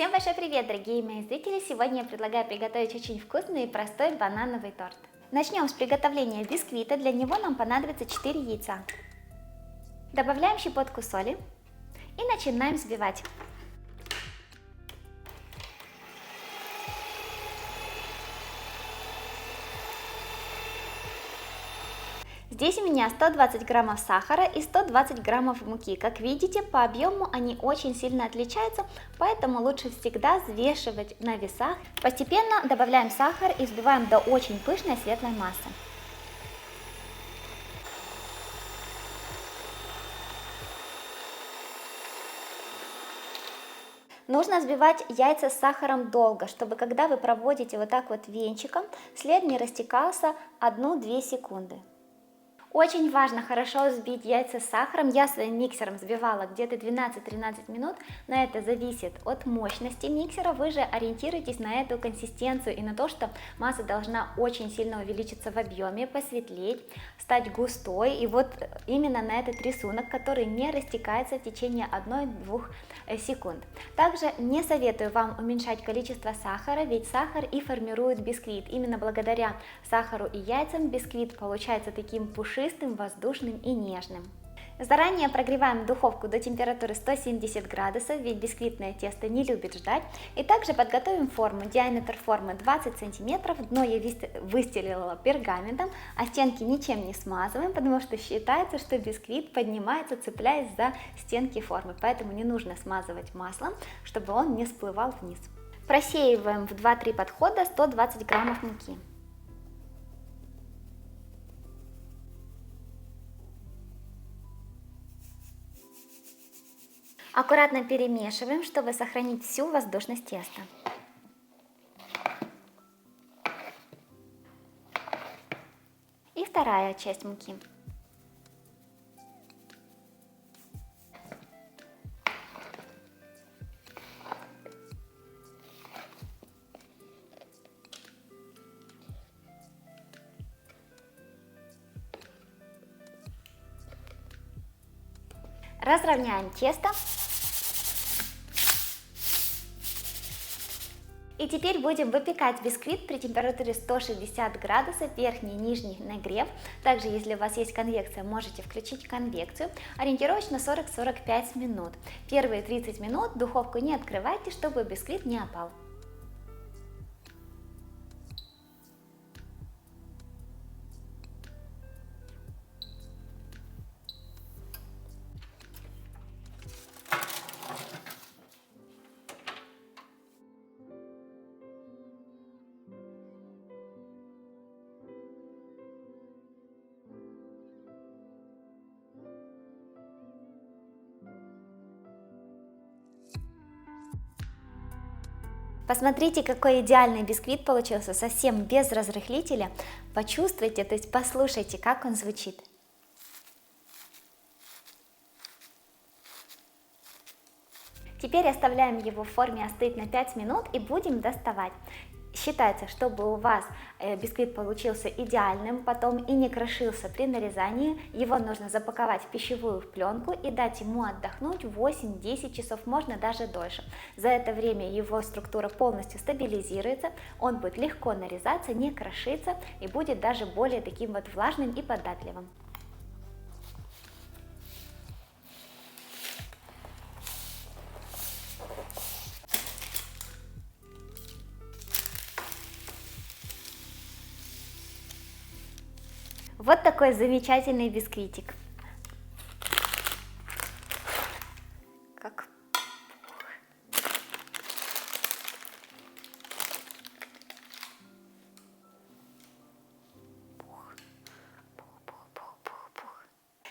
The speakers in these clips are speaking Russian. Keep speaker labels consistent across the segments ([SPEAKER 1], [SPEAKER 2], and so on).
[SPEAKER 1] Всем большой привет, дорогие мои зрители! Сегодня я предлагаю приготовить очень вкусный и простой банановый торт. Начнем с приготовления бисквита. Для него нам понадобится 4 яйца. Добавляем щепотку соли и начинаем взбивать. Здесь у меня 120 граммов сахара и 120 граммов муки. Как видите, по объему они очень сильно отличаются, поэтому лучше всегда взвешивать на весах. Постепенно добавляем сахар и взбиваем до очень пышной светлой массы. Нужно взбивать яйца с сахаром долго, чтобы когда вы проводите вот так вот венчиком, след не растекался 1-2 секунды. Очень важно хорошо взбить яйца с сахаром. Я своим миксером взбивала где-то 12-13 минут, но это зависит от мощности миксера. Вы же ориентируйтесь на эту консистенцию и на то, что масса должна очень сильно увеличиться в объеме, посветлеть, стать густой. И вот именно на этот рисунок, который не растекается в течение 1-2 секунд. Также не советую вам уменьшать количество сахара, ведь сахар и формирует бисквит. Именно благодаря сахару и яйцам бисквит получается таким пушистым, воздушным и нежным. Заранее прогреваем духовку до температуры 170 градусов, ведь бисквитное тесто не любит ждать. И также подготовим форму. Диаметр формы 20 сантиметров, дно я выстелила пергаментом, а стенки ничем не смазываем, потому что считается, что бисквит поднимается, цепляясь за стенки формы, поэтому не нужно смазывать маслом, чтобы он не всплывал вниз. Просеиваем в 2-3 подхода 120 граммов муки. Аккуратно перемешиваем, чтобы сохранить всю воздушность теста. И вторая часть муки. Разровняем тесто. И теперь будем выпекать бисквит при температуре 160 градусов, верхний и нижний нагрев. Также, если у вас есть конвекция, можете включить конвекцию. Ориентировочно 40-45 минут. Первые 30 минут духовку не открывайте, чтобы бисквит не опал. Посмотрите, какой идеальный бисквит получился, совсем без разрыхлителя. Почувствуйте, то есть послушайте, как он звучит. Теперь оставляем его в форме остыть на 5 минут и будем доставать. Считается, чтобы у вас бисквит получился идеальным, потом и не крошился при нарезании, его нужно запаковать в пищевую пленку и дать ему отдохнуть 8-10 часов, можно даже дольше. За это время его структура полностью стабилизируется, он будет легко нарезаться, не крошиться и будет даже более таким вот влажным и податливым. Вот такой замечательный бисквитик. Как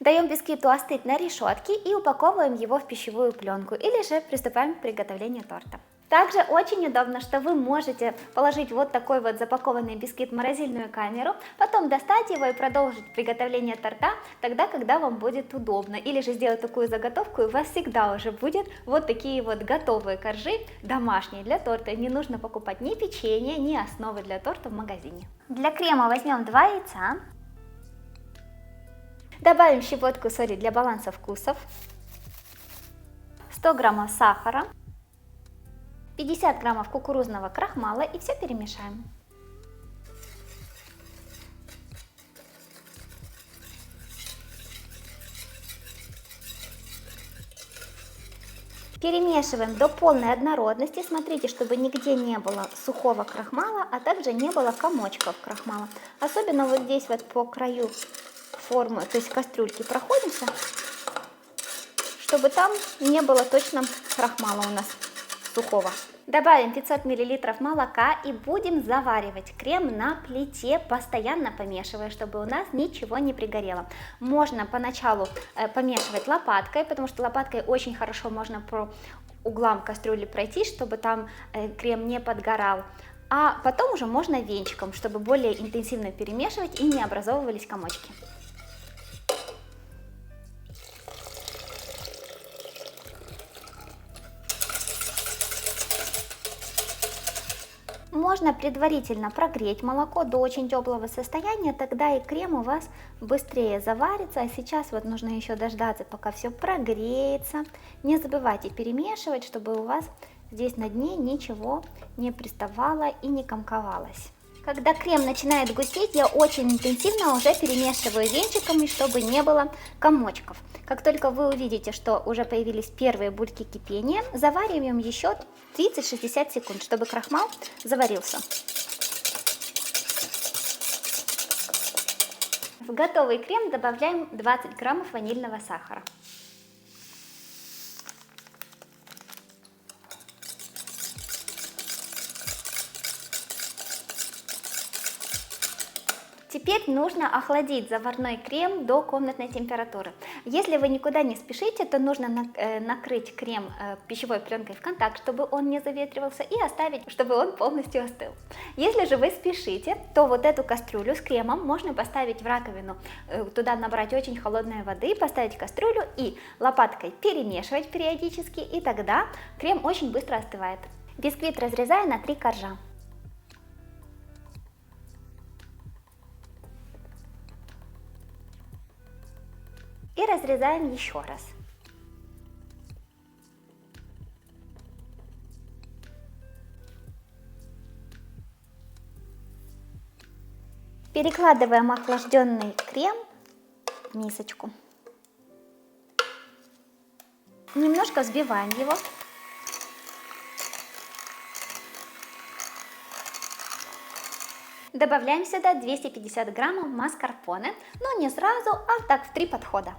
[SPEAKER 1] даем бисквиту остыть на решетке и упаковываем его в пищевую пленку или же приступаем к приготовлению торта. Также очень удобно, что вы можете положить вот такой вот запакованный бисквит в морозильную камеру, потом достать его и продолжить приготовление торта тогда, когда вам будет удобно. Или же сделать такую заготовку, и у вас всегда уже будет вот такие вот готовые коржи домашние для торта. Не нужно покупать ни печенье, ни основы для торта в магазине. Для крема возьмем 2 яйца. Добавим щепотку соли для баланса вкусов, 100 граммов сахара 50 граммов кукурузного крахмала и все перемешаем. Перемешиваем до полной однородности. Смотрите, чтобы нигде не было сухого крахмала, а также не было комочков крахмала. Особенно вот здесь вот по краю формы, то есть кастрюльки проходимся, чтобы там не было точно крахмала у нас сухого. Добавим 500 мл молока и будем заваривать крем на плите, постоянно помешивая, чтобы у нас ничего не пригорело. Можно поначалу помешивать лопаткой, потому что лопаткой очень хорошо можно по углам кастрюли пройти, чтобы там крем не подгорал. А потом уже можно венчиком, чтобы более интенсивно перемешивать и не образовывались комочки. Можно предварительно прогреть молоко до очень теплого состояния, тогда и крем у вас быстрее заварится. А сейчас вот нужно еще дождаться, пока все прогреется. Не забывайте перемешивать, чтобы у вас здесь на дне ничего не приставало и не комковалось. Когда крем начинает густеть, я очень интенсивно уже перемешиваю венчиками, чтобы не было комочков. Как только вы увидите, что уже появились первые бульки кипения, завариваем еще 30-60 секунд, чтобы крахмал заварился. В готовый крем добавляем 20 граммов ванильного сахара. Теперь нужно охладить заварной крем до комнатной температуры. Если вы никуда не спешите, то нужно накрыть крем пищевой пленкой в контакт, чтобы он не заветривался, и оставить, чтобы он полностью остыл. Если же вы спешите, то вот эту кастрюлю с кремом можно поставить в раковину, туда набрать очень холодной воды, поставить кастрюлю и лопаткой перемешивать периодически, и тогда крем очень быстро остывает. Бисквит разрезаю на 3 коржа. И разрезаем еще раз. Перекладываем охлажденный крем в мисочку. Немножко взбиваем его. Добавляем сюда 250 граммов маскарпоне, но не сразу, а так в 3 подхода.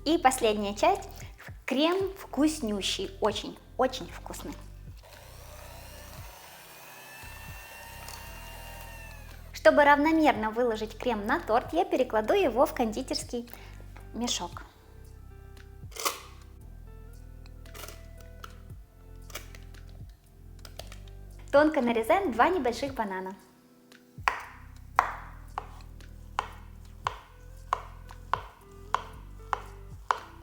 [SPEAKER 1] И последняя часть. Крем вкуснющий, очень вкусный. Чтобы равномерно выложить крем на торт, я перекладу его в кондитерский мешок. Тонко нарезаем 2 небольших банана.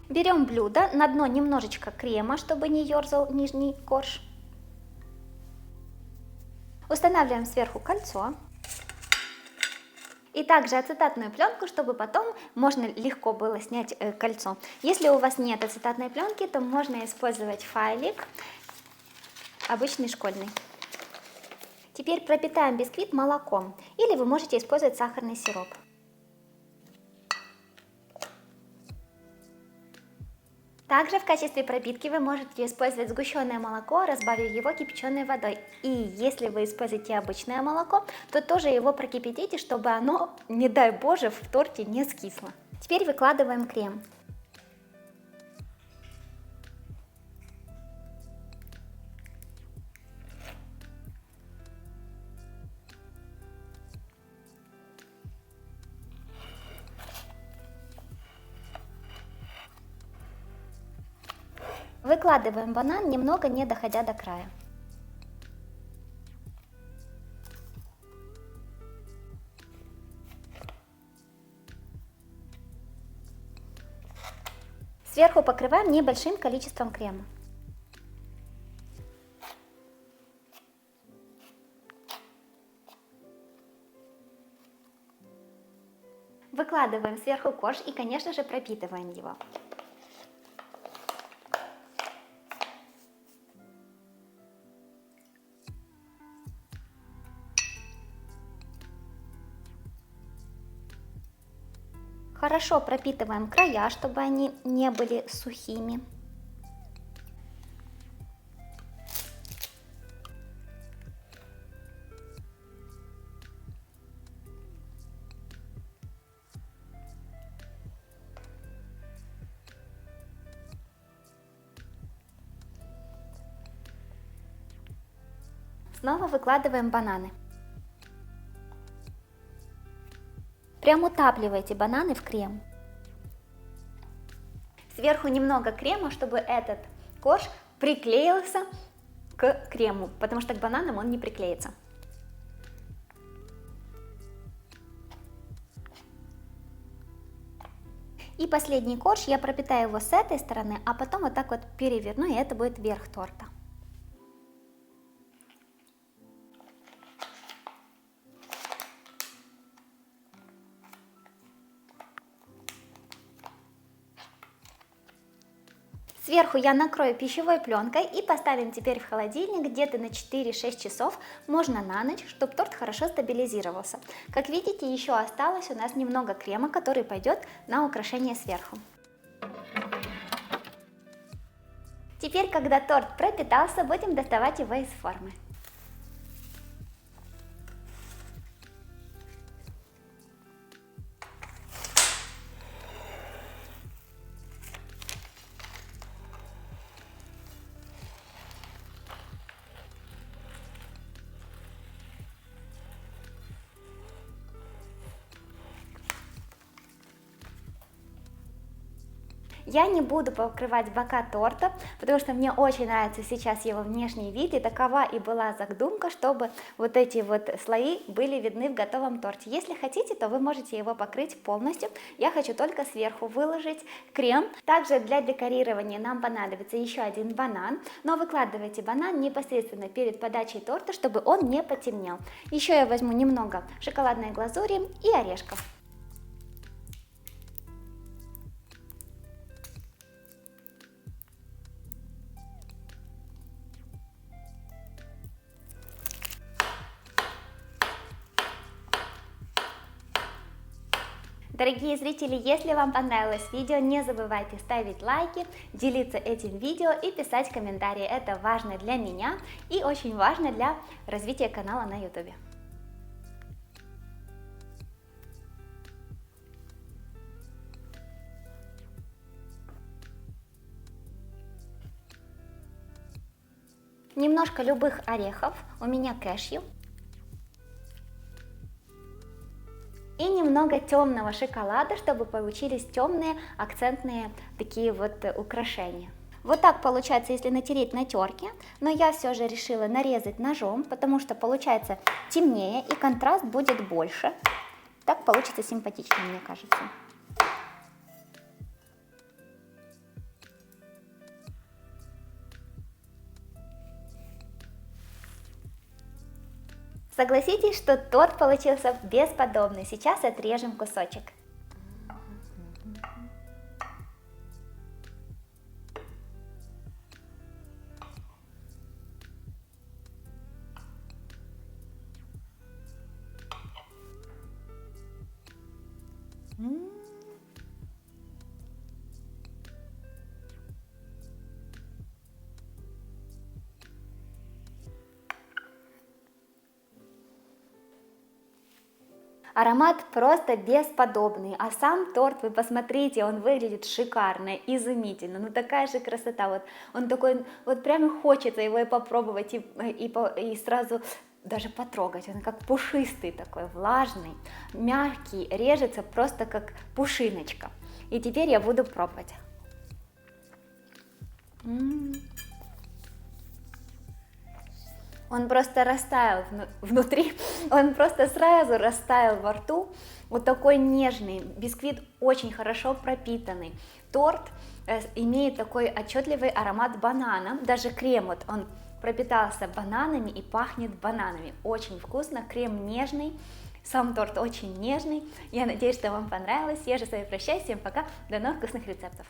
[SPEAKER 1] Берем блюдо, на дно немножечко крема, чтобы не ерзал нижний корж. Устанавливаем сверху кольцо. И также ацетатную пленку, чтобы потом можно легко было снять кольцо. Если у вас нет ацетатной пленки, то можно использовать файлик, обычный школьный. Теперь пропитаем бисквит молоком, или вы можете использовать сахарный сироп. Также в качестве пропитки вы можете использовать сгущенное молоко, разбавив его кипяченой водой. И если вы используете обычное молоко, то тоже его прокипятите, чтобы оно, не дай боже, в торте не скисло. Теперь выкладываем крем. Выкладываем банан, немного не доходя до края. Сверху покрываем небольшим количеством крема. Выкладываем сверху корж и, конечно же, пропитываем его. Хорошо пропитываем края, чтобы они не были сухими. Снова выкладываем бананы. Прям утапливайте бананы в крем. Сверху немного крема, чтобы этот корж приклеился к крему, потому что к бананам он не приклеится. И последний корж я пропитаю его с этой стороны, а потом вот так вот переверну, и это будет верх торта. Сверху я накрою пищевой пленкой и поставим теперь в холодильник где-то на 4-6 часов, можно на ночь, чтобы торт хорошо стабилизировался. Как видите, еще осталось у нас немного крема, который пойдет на украшение сверху. Теперь, когда торт пропитался, будем доставать его из формы. Я не буду покрывать бока торта, потому что мне очень нравится сейчас его внешний вид, и такова и была задумка, чтобы вот эти вот слои были видны в готовом торте. Если хотите, то вы можете его покрыть полностью. Я хочу только сверху выложить крем. Также для декорирования нам понадобится еще один банан, но выкладывайте банан непосредственно перед подачей торта, чтобы он не потемнел. Еще я возьму немного шоколадной глазури и орешков. Дорогие зрители, если вам понравилось видео, не забывайте ставить лайки, делиться этим видео и писать комментарии. Это важно для меня и очень важно для развития канала на YouTube. Немножко любых орехов, у меня кэшью. И немного темного шоколада, чтобы получились темные акцентные такие вот украшения. Вот так получается, если натереть на терке, но я все же решила нарезать ножом, потому что получается темнее и контраст будет больше. Так получится симпатичнее, мне кажется. Согласитесь, что торт получился бесподобный. Сейчас отрежем кусочек. Аромат просто бесподобный, а сам торт, вы посмотрите, он выглядит шикарно, изумительно, ну такая же красота, вот он такой, вот прямо хочется его и попробовать, и сразу даже потрогать, он как пушистый такой, влажный, мягкий, режется просто как пушиночка. И теперь я буду пробовать. Он просто растаял внутри, он просто сразу растаял во рту. Вот такой нежный, бисквит очень хорошо пропитанный. Торт имеет такой отчетливый аромат банана, даже крем вот он пропитался бананами и пахнет бананами. Очень вкусно, крем нежный, Сам торт очень нежный. Я надеюсь, что вам понравилось. Я же с вами прощаюсь. Всем пока. До новых вкусных рецептов.